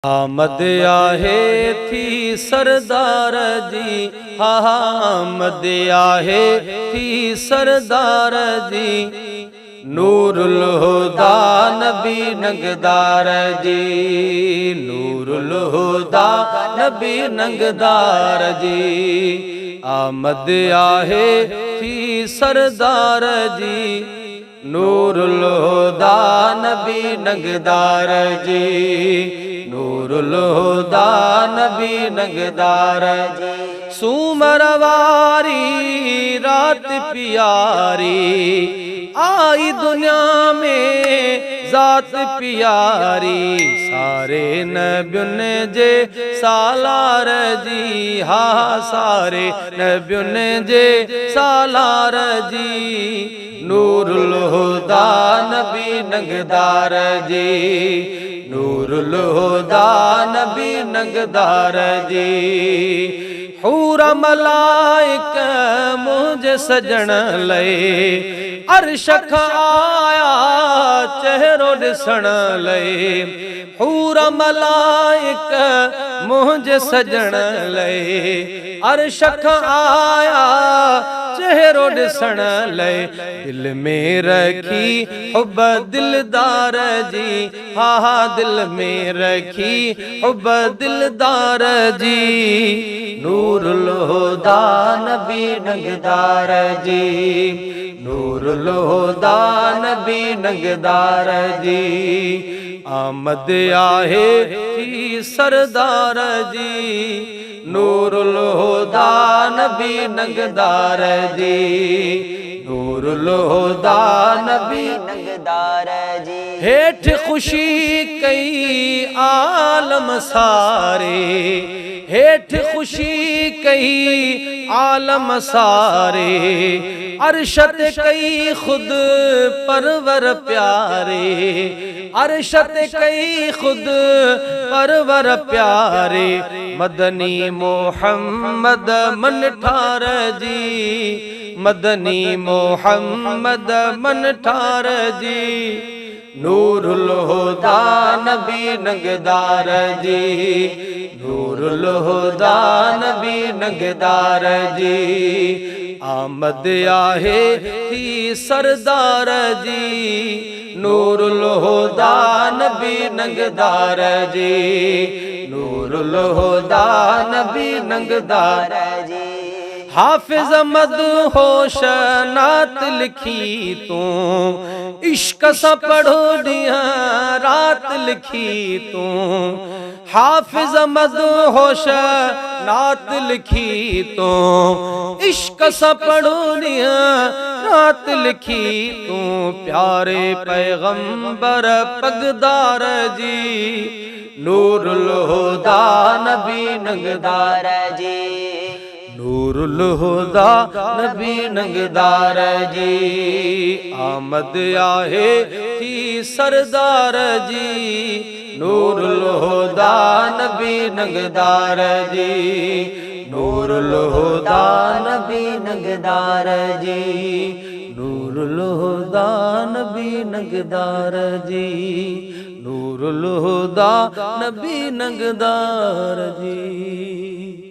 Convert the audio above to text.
आमद आहे थी सरदार जी, आमद आहे थी सरदार जी। नूरुल हुदा नबी नगदार जी, नूरुल हुदा नबी नगदार जी। आमद आहे थी सरदार जी, नूरुल हुदा नबी नगदार जी, नूरुल हुदा नबी नगदार जी। सूमरवारी रात प्यारी आई दुनिया में जात प्यारी। सारे नबियुन जे सालार जी, हा सारे नबियुन जे सालार जी। नूरुल हुदा नबी नगदार जी, नूरुल हुदा नबी नगदार जी। हूरा मलाइक मुझे सजण लए अर्श आया चेहरो ॾिसण लए। हूरा मलाइक मुझे सजण लए अर्श आया चेहरो ॾिसण लए। दिल में रखी हुब दिलदार जी, हा हा दिल में रखी हुब दिलदार जी। नूरुल हुदा नबी नगदार जी, नूरुल हुदा नबी नगदार जी। आमद आहे थी सरदार जी, नूरुल हुदा नबी नगदार जी, नूरुल हुदा नबी नगदार जी। हेठ खुशी कई आलम सारे, हेठ खुशी कई आलम सारे। अरशत कई खुद परवर प्यारे, अरशत कई खुद परवर प्यारे। मदनी मोहम्मद मन ठार जी, मदनी मोहम्मद मन ठार जी। नूरुल हुदा नबी नगदार जी, नूरुल हुदा नबी नगदार जी। आमद आहे थी सरदार जी, नूरुल हुदा नबी नगदार जी, नूरुल हुदा नबी नगदार जी। हाफिज मदहोश नात लिखी तू, इश्क सा पढ़ो दिया रात लिखी तू। हाफिज मदहोश नात लिखी तू, इश्क सा पढ़ो दिया रात लिखी तू। प्यारे पैगंबर पगदार जी, नूरुल हुदा नबी नगदार जी, नूरुल हुदा नबी नगदार जी। आमद आहे थी सरदार जी, नूरुल हुदा नबी नगदार जी, नूरुल हुदा नबी नगदार जी, नूरुल हुदा नबी नगदार जी, नूरुल हुदा नबी नगदार जी।